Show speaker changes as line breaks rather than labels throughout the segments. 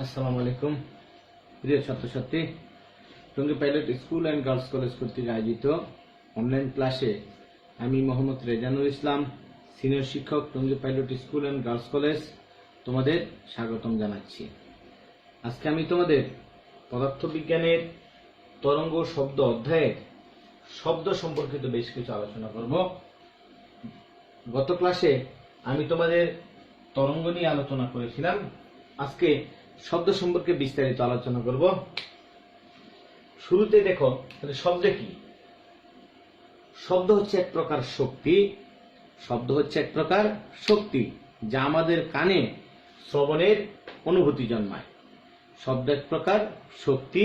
আসসালামু আলাইকুম প্রিয় ছাত্রছাত্রী, Tongi pilot school and girls college কর্তৃক আয়োজিত অনলাইন ক্লাসে আমি মোহাম্মদ রেজানুল ইসলাম, সিনিয়র শিক্ষক, Tongi pilot school and girls college, তোমাদের স্বাগতম জানাচ্ছি। আজকে আমি তোমাদের পদার্থবিজ্ঞানের তরঙ্গ শব্দ অধ্যায়ের শব্দ সম্পর্কিত বেশ কিছু আলোচনা করব। গত ক্লাসে আমি তোমাদের তরঙ্গ নিয়ে আলোচনা করেছিলাম। আজকে শব্দ সম্পর্কে বিস্তারিত আলোচনা করব। শুরুতে দেখো শব্দ কি। শব্দ হচ্ছে এক প্রকার শক্তি। শব্দ হচ্ছে এক প্রকার শক্তি যা আমাদের কানে শ্রবণের অনুভূতি জন্মায়। শব্দ এক প্রকার শক্তি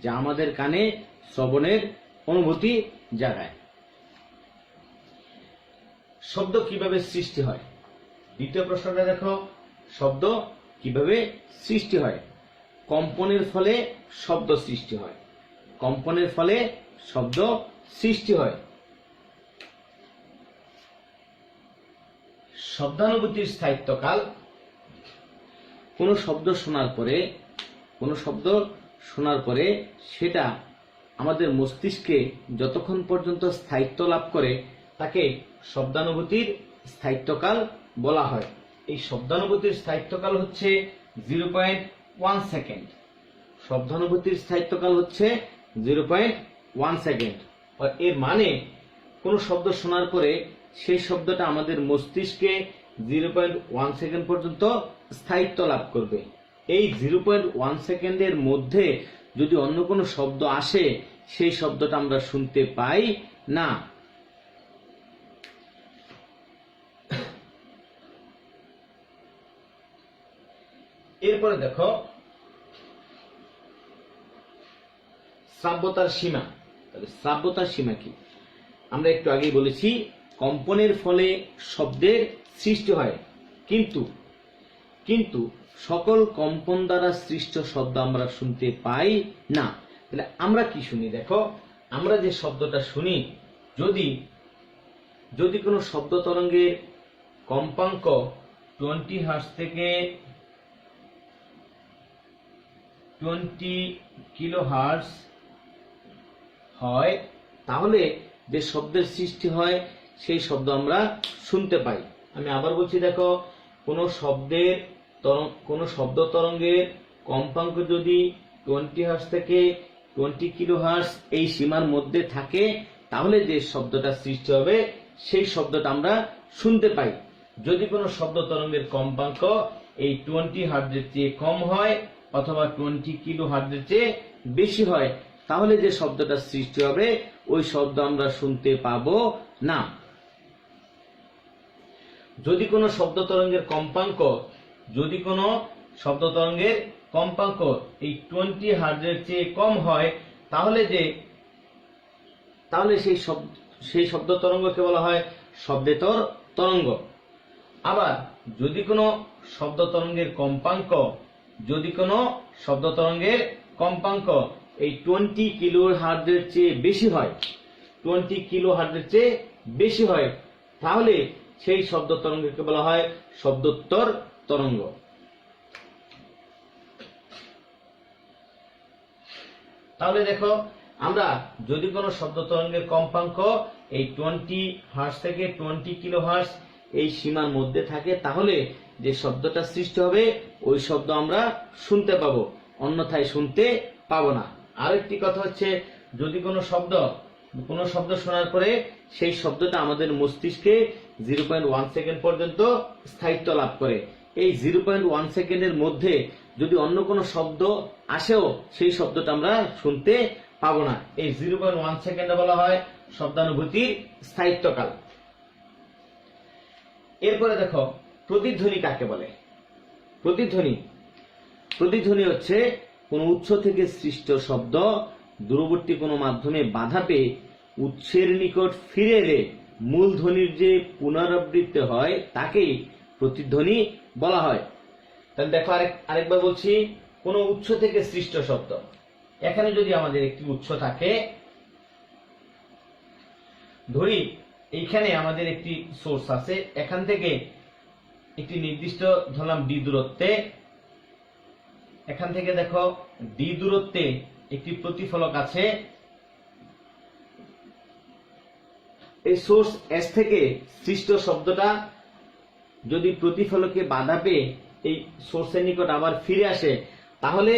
যা আমাদের কানে শ্রবণের অনুভূতি জাগায়। শব্দ কিভাবে সৃষ্টি হয়? দ্বিতীয় প্রশ্নটা দেখো, শব্দ কিভাবে সৃষ্টি হয়? কম্পনের ফলে শব্দ সৃষ্টি হয়। কম্পনের ফলে শব্দ সৃষ্টি হয়। শব্দানুভূতির স্থায়িত্বকাল। কোনো শব্দ শোনার পরে সেটা আমাদের মস্তিষ্কে যতক্ষণ পর্যন্ত স্থায়িত্ব লাভ করে তাকে শব্দানুভূতির স্থায়িত্বকাল বলা হয়। এই শব্দানুভূতির স্থায়িত্বকাল হচ্ছে 0.1 সেকেন্ড। শব্দানুভূতির স্থায়িত্বকাল হচ্ছে 0.1 সেকেন্ড। এর মানে কোন শব্দ শোনার পরে সেই শব্দটা আমাদের মস্তিষ্কে 0.1 সেকেন্ড পর্যন্ত স্থায়িত্ব লাভ করবে। এই 0.1 সেকেন্ডের মধ্যে যদি অন্য কোনো শব্দ আসে সেই শব্দটা আমরা শুনতে পাই না। এরপরে দেখো শ্রাব্যতার সীমা। তাহলে শ্রাব্যতার সীমা কি? আমরা একটু আগেই বলেছি কম্পনের ফলে শব্দের সৃষ্টি হয়, কিন্তু সকল কম্পন দ্বারা সৃষ্ট শব্দ আমরা শুনতে পাই না। তাহলে আমরা কি শুনি? দেখো, আমরা যে শব্দটা শুনি, যদি কোনো শব্দ তরঙ্গের কম্পাঙ্ক 20 হার্টজ থেকে 20 কিলোহার্টজ হয় তাহলে যে শব্দের সৃষ্টি হয় সেই শব্দ আমরা শুনতে পাই। আমি আবার বলছি, দেখো, কোন শব্দ তরঙ্গের কম্পাঙ্ক যদি 20 হার্টজ থেকে 20 কিলোহার্টজ এই সীমার মধ্যে থাকে তাহলে যে শব্দটা সৃষ্টি হবে সেই শব্দটা আমরা শুনতে পাই। যদি কোনো শব্দ তরঙ্গের কম্পাঙ্ক এই 20 হার্টজের চেয়ে কম হয় অথবা 20 কিলো হার্টজের চেয়ে বেশি হয় তাহলে যে শব্দটা সৃষ্টি হবে ওই শব্দ আমরা শুনতে পাবো না। যদি কোনো শব্দ তরঙ্গের কম্পাঙ্ক এই 20 হার্টজের চেয়ে কম হয় তাহলে সেই শব্দ তরঙ্গকে বলা হয় শব্দেতর তরঙ্গ। আবার যদি কোনো শব্দ তরঙ্গের কম্পাঙ্ক এই 20 কিলো হার্টজের চেয়ে বেশি হয় তাহলে সেই শব্দ তরঙ্গকে বলা হয় শব্দোত্তর তরঙ্গ। তাহলে দেখো, আমরা যদি কোনো শব্দ তরঙ্গের কম্পাঙ্ক এই 20 হার্টজ থেকে 20 কিলো হার্টজ এই সীমার মধ্যে থাকে তাহলে যে শব্দটা সৃষ্টি হবে ওই শব্দ আমরা শুনতে পাবো, অন্যথায় শুনতে পাবো না। আরেকটি কথা হচ্ছে, যদি কোনো শব্দ শোনার পরে সেই শব্দটা আমাদের মস্তিষ্কে 0.1 সেকেন্ড পর্যন্ত স্থায়িত্ব লাভ করে। এই 0.1 সেকেন্ডের মধ্যে যদি অন্য কোনো শব্দ আসেও সেই শব্দটা আমরা শুনতে পাবো না। এই 0.1 সেকেন্ডে বলা হয় শব্দানুভূতির স্থায়িত্বকাল। এরপরে দেখো, প্রতিধ্বনি কাকে বলে? প্রতিধ্বনি হচ্ছে কোন উৎস থেকে সৃষ্ট শব্দ দূরবর্তী কোনো মাধ্যমে বাধা পেয়ে উৎসের নিকট ফিরে এলে মূল ধ্বনির যে পুনরাবৃত্তি হয় তাকেই প্রতিধ্বনি বলা হয়। তাহলে দেখো, আরেকবার বলছি, কোন উৎস থেকে সৃষ্ট শব্দ। এখানে যদি আমাদের একটি উৎস থাকে, ধরি এইখানে আমাদের একটি সোর্স আছে, এখান থেকে একটি নির্দিষ্ট ধরলাম ডি দূরত্বে এখান থেকে দেখো ডি দূরত্বে একটি প্রতিফলক আছে। এই সোর্স এস থেকে সৃষ্ট শব্দটা যদি প্রতিফলকে বাধা পেয়ে এই সোর্সের নিকট আবার ফিরে আসে, তাহলে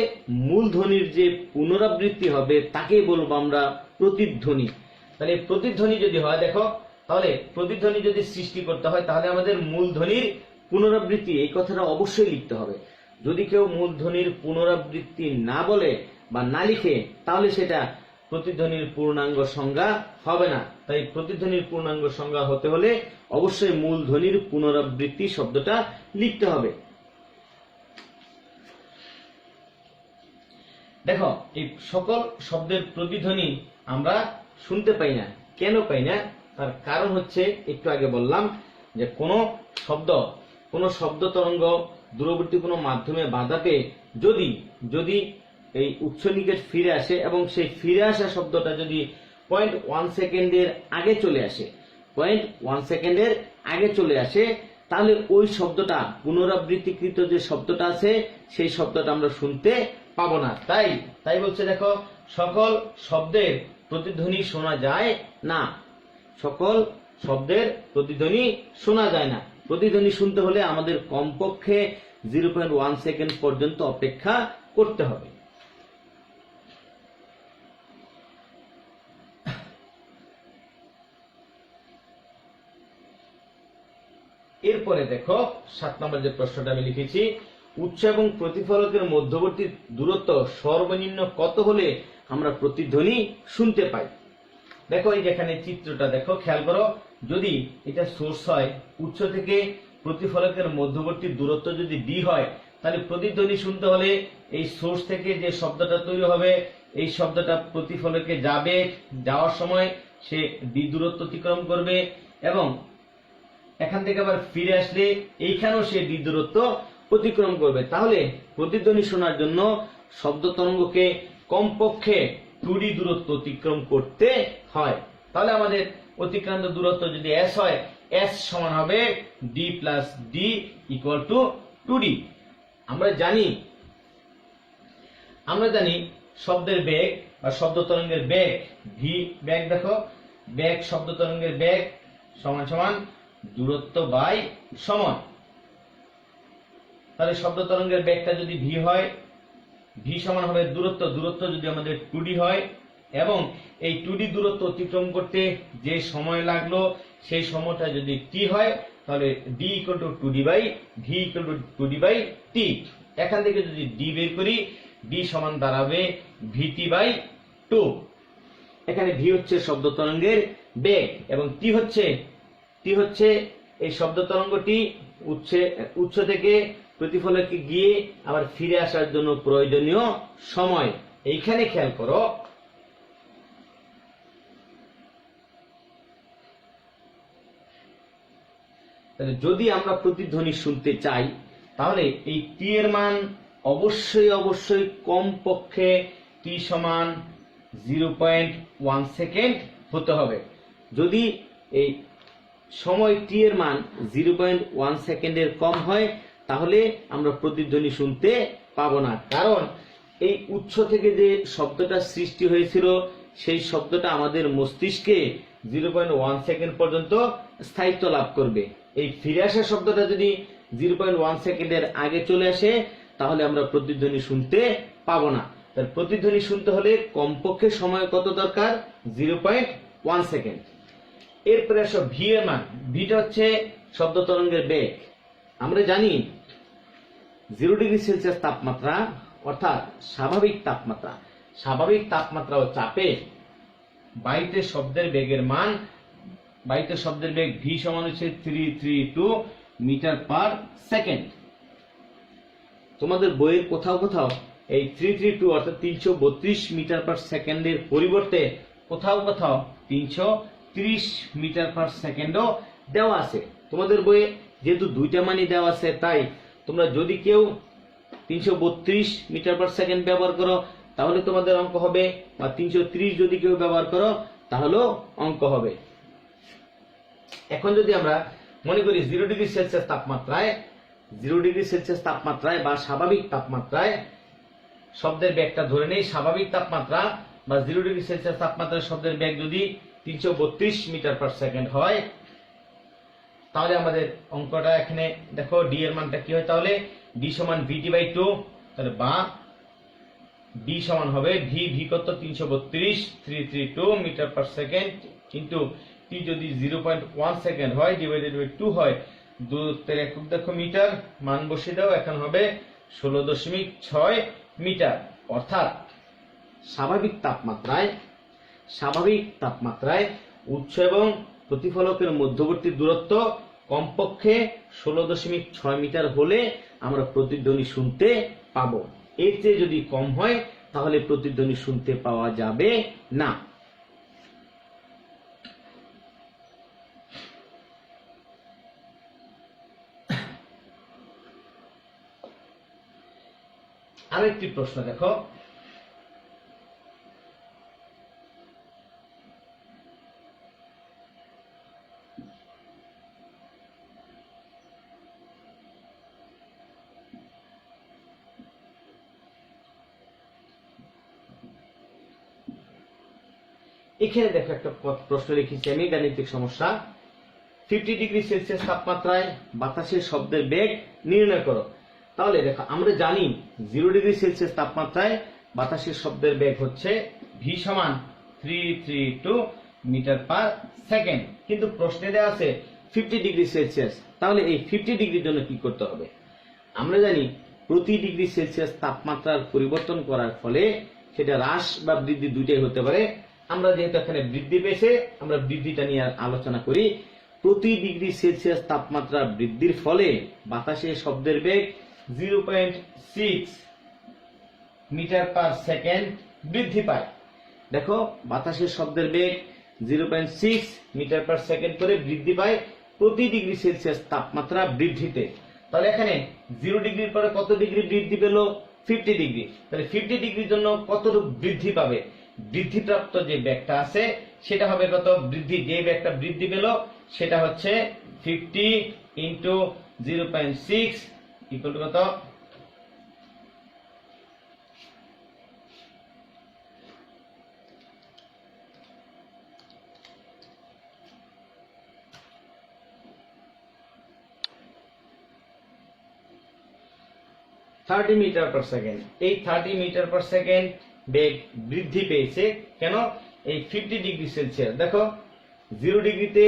মূলধ্বনির যে পুনরাবৃত্তি হবে তাকেই বলবো আমরা প্রতিধ্বনি। তাহলে প্রতিধ্বনি যদি হয়, দেখো তাহলে প্রতিধ্বনি যদি সৃষ্টি করতে হয় তাহলে আমাদের মূলধ্বনির পুনরাবৃত্তি এই কথাটা অবশ্যই লিখতে হবে। যদি কেউ মূলধ্বনির পুনরাবৃত্তি না বলে বা না লিখে, তাহলে সেটা প্রতিধ্বনির পূর্ণাঙ্গ সংজ্ঞা হবে না। তাই প্রতিধ্বনির পূর্ণাঙ্গ সংজ্ঞা হতে হলে অবশ্যই মূলধ্বনির পুনরাবৃত্তি শব্দটা লিখতে হবে। দেখো এই সকল শব্দের প্রতিধ্বনি আমরা শুনতে পাই না। কেন পাই না? তার কারণ হচ্ছে, একটু আগে বললাম যে কোন শব্দ তরঙ্গ দূরবর্তী কোনো মাধ্যমে বাধা পেয়ে যদি এই উচ্চ নিকট ফিরে আসে এবং সেই ফিরে আসা শব্দটা যদি 0.1 সেকেন্ডের আগে চলে আসে, 0.1 সেকেন্ডের আগে চলে আসে, তাহলে ওই শব্দটা পুনরাবৃত্তিকৃত যে শব্দটা আছে সেই শব্দটা আমরা শুনতে পাবো না। তাই বলছে, দেখো সকল শব্দের প্রতিধ্বনি শোনা যায় না। সকল শব্দের প্রতিধ্বনি শোনা যায় না। প্রতিধ্বনি শুনতে হলে আমাদের কমপক্ষে 0.1 সেকেন্ড পর্যন্ত অপেক্ষা করতে হবে। এরপরে দেখো 7 নম্বর যে প্রশ্নটা আমি লিখেছি, উৎস এবং প্রতিফলকের মধ্যবর্তী দূরত্ব সর্বনিম্ন কত হলে আমরা প্রতিধ্বনি শুনতে পাই? দেখো এই যেখানে চিত্রটা দেখো, খেয়াল করো। যদি এটা সোর্স হয়, উৎস থেকে প্রতিফলকের মধ্যবর্তী দূরত্ব যদি ডি হয়, তাহলে প্রতিধ্বনি শুনতে হলে এই সোর্স থেকে যে শব্দটা তৈরি হবে, এই শব্দটা প্রতিফলকে যাওয়ার সময় সে ডি দূরত্ব অতিক্রম করবে এবং এখান থেকে আবার ফিরে আসলে এইখানেও সে ডি দূরত্ব অতিক্রম করবে। তাহলে প্রতিধ্বনি শোনার জন্য শব্দ তরঙ্গকে কমপক্ষে 2D দূরত্ব অতিক্রম করতে হয়। তাহলে আমাদের অতিক্রান্ত দূরত্ব যদি s হয়, s সমান হবে d plus d equal to 2D। আমরা জানি শব্দের বেগ বা শব্দ তরঙ্গের বেগ বেগ, দেখো বেগ শব্দ তরঙ্গের বেগ সমান সমান দূরত্ব বাই সময়। তাহলে শব্দ তরঙ্গের বেগটা যদি v হয়, v সমান হবে দূরত্ব যদি আমাদের 2D হয়, এবং এই 2D দূরত্ব অতিক্রম করতে যে সময় লাগলো সেই সময়টা যদি t হয়, তাহলে d equal to 2D by v equal to 2D by t। এখান থেকে যদি d বের করি, d সমান দাঁড়াবে vt বাই 2। এখানে v হচ্ছে শব্দ তরঙ্গের বেগ এবং t হচ্ছে এই শব্দ তরঙ্গটি উৎস থেকে প্রতিফলকে গিয়ে আবার ফিরে আসার জন্য প্রয়োজনীয় সময়। এইখানে খেয়াল করো, যদি আমরা প্রতিধ্বনি শুনতে চাই তাহলে এই t এর মান অবশ্যই কমপক্ষে t সমান 0.1 সেকেন্ড হতে হবে। যদি এই সময় t এর মান 0.1 সেকেন্ডের কম হয়, তাহলে আমরা প্রতিধ্বনি শুনতে পাবো না। কারণ এই উৎস থেকে যে শব্দটা সৃষ্টি হয়েছিল সেই শব্দটা আমাদের মস্তিষ্কে 0.1 সেকেন্ড পর্যন্ত স্থায়িত্ব লাভ করবে। এই ফিরে আসা শব্দটা যদি 0.1 সেকেন্ডের আগে চলে আসে, তাহলে আমরা প্রতিধ্বনি শুনতে পাবো না। তার প্রতিধ্বনি শুনতে হলে কমপক্ষে সময় কত দরকার? 0.1 সেকেন্ড। এরপরে আসো ভি এর মান। ভিটা হচ্ছে শব্দ তরঙ্গের বেগ। আমরা জানি 0 ডিগ্রি সেলসিয়াস তাপমাত্রা অর্থাৎ স্বাভাবিক তাপমাত্রা ও চাপে বায়ুতে শব্দের বেগের মান, বায়ুতে শব্দের বেগ ভি সমান হচ্ছে 332 মিটার পার সেকেন্ড। তোমাদের বইয়ের কোথাও এই 332 অর্থাৎ 332 মিটার পার সেকেন্ডের পরিবর্তে কোথাও 330 মিটার পার সেকেন্ডও দেওয়া আছে। তোমাদের বইয়ে যেহেতু দুইটা মানই দেওয়া আছে, তাই তোমরা যদি কেউ 332 মিটার পার সেকেন্ড ব্যবহার করো তাহলে তোমাদের অঙ্ক হবে, বা 330 যদি কেউ ব্যবহার করো তাহলেও অঙ্ক হবে। এখন যদি আমরা মনে করি 0 ডিগ্রি সেলসিয়াস তাপমাত্রায় বা স্বাভাবিক তাপমাত্রায় শব্দের বেগটা ধরে নেই, স্বাভাবিক তাপমাত্রা বা 0 ডিগ্রি সেলসিয়াস তাপমাত্রায় শব্দের বেগ যদি 332 মিটার পার সেকেন্ড হয়, তাহলে আমাদের অঙ্কটা এখানে দেখো ডি এর মানটা কি হয়, তাহলে ডি সমান ভিটি বাই 2, তাহলে বা ডি সমান হবে ভি কত 332 মিটার পার সেকেন্ড কিন্তু টি যদি 0.1 সেকেন্ড হয় ডিভাইডেড বাই 2 হয়, দূরত্বের একক দেখো মিটার, মান বসিয়ে দাও, এখন হবে 16.6 মিটার। অর্থাৎ স্বাভাবিক তাপমাত্রায় উৎস এবং প্রতিফলকের মধ্যবর্তী দূরত্ব কমপক্ষে 16.6 মিটার হলে আমরা প্রতিধ্বনি শুনতে পাবো। এর চেয়ে যদি কম হয় তাহলে প্রতিধ্বনি শুনতে পাওয়া যাবে না। আরেকটি প্রশ্ন দেখো, এখানে দেখো একটা প্রশ্ন লিখেছি আমি, গাণিতিক সমস্যা। 50 ডিগ্রি সেলসিয়াস তাপমাত্রায় বাতাসের শব্দের বেগ নির্ণয় করো। তাহলে দেখো আমরা জানি 0 ডিগ্রি সেলসিয়াস তাপমাত্রায় বাতাসের শব্দের বেগ হচ্ছে ভি সমান 332 মিটার পার সেকেন্ড, কিন্তু প্রশ্নে দেওয়া আছে 50 ডিগ্রি সেলসিয়াস। তাহলে এই 50 ডিগ্রির জন্য কি করতে হবে? আমরা জানি প্রতি ডিগ্রি সেলসিয়াস তাপমাত্রার পরিবর্তন করার ফলে সেটা হ্রাস বা বৃদ্ধি দুইটাই হতে পারে। আমরা যেহেতু এখানে বৃদ্ধি পেয়েছে, আমরা বৃদ্ধিটা নিয়ে আলোচনা করি। প্রতি ডিগ্রি সেলসিয়াস তাপমাত্রা বৃদ্ধির ফলে বাতাসের শব্দের বেগ 0.6 মিটার পার সেকেন্ড বৃদ্ধি পায়। দেখো বাতাসের শব্দের বেগ 0.6 মিটার পার সেকেন্ড করে বৃদ্ধি পায় প্রতি ডিগ্রি সেলসিয়াস তাপমাত্রা বৃদ্ধিতে। তাহলে এখানে 0 ডিগ্রির পরে কত ডিগ্রি বৃদ্ধি পেল? 50 ডিগ্রি। তাহলে 50 ডিগ্রির জন্য কতটুকু বৃদ্ধি পাবে? বৃদ্ধিপ্রাপ্ত যে বেগটা আছে সেটা হবে কত? বৃদ্ধি যে বেগটা বৃদ্ধি পেল সেটা হচ্ছে 50 ইন্টু 0.6 ইকুয়াল টু কত? 30 মিটার পার সেকেন্ড। এই 30 মিটার পার সেকেন্ড বেগ বৃদ্ধি পেয়েছে কেন? এই 50 ডিগ্রি সেলসিয়াস। দেখো 0 ডিগ্রিতে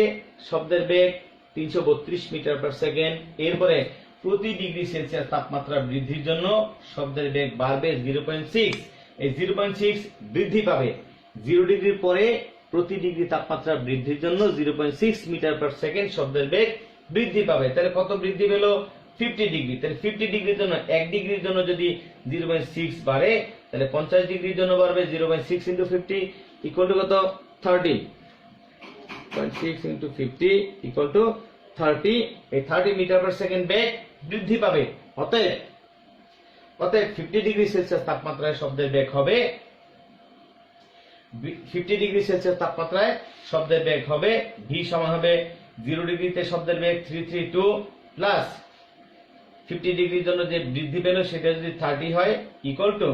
শব্দের বেগ 332 মিটার পার সেকেন্ড, এরপরে প্রতি ডিগ্রি সেলসিয়াস তাপমাত্রা বৃদ্ধির জন্য শব্দের বেগ বাড়বে 0.6। এই 0.6 বৃদ্ধি পাবে 0 ডিগ্রির পরে প্রতি ডিগ্রি তাপমাত্রা বৃদ্ধির জন্য 0.6 মিটার পার সেকেন্ড শব্দের বেগ বৃদ্ধি পাবে। তাহলে কত বৃদ্ধি পেল? 50 ডিগ্রি। তাহলে 50 ডিগ্রির জন্য 1 ডিগ্রির জন্য যদি 0.6 বাড়ে তাহলে 50 ডিগ্রির জন্য বাড়বে 0.6 ইন্টু 50 ইকুয়াল টু কত? 30। 0.6 ইন্টু 50 ইকুয়াল টু 30। এই 30 মিটার পার সেকেন্ড বেগ বৃদ্ধি পাবে। অতএব 50 ডিগ্রি সেলসিয়াস তাপমাত্রায় শব্দের বেগ হবে 50 ডিগ্রি সেলসিয়াস তাপমাত্রায় শব্দের বেগ হবে ভি সমান হবে 0 ডিগ্রিতে শব্দের বেগ 332 প্লাস 50 ডিগ্রির জন্য যে বৃদ্ধি পেল সেটা যদি 30 হয় equal to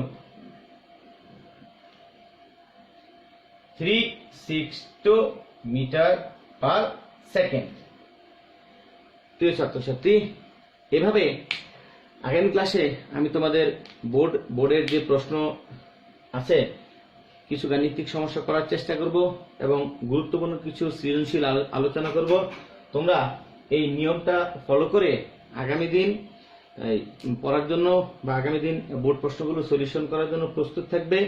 362 metre per second. প্রিয় ছাত্রছাত্রী, এভাবে আগামী ক্লাসে আমি তোমাদের বোর্ডের যে প্রশ্ন আছে কিছু গাণিতিক সমস্যা করার চেষ্টা করব এবং গুরুত্বপূর্ণ কিছু সৃজনশীল আলোচনা করব। তোমরা এই নিয়মটা ফলো করে আগামী দিন পড়ার জন্য বা আগামী দিন বোর্ড প্রশ্নগুলো সলিউশন করার জন্য প্রস্তুত থাকবে।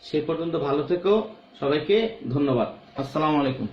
সেই পর্যন্ত ভালো থেকো। সবাইকে ধন্যবাদ। আসসালামু আলাইকুম।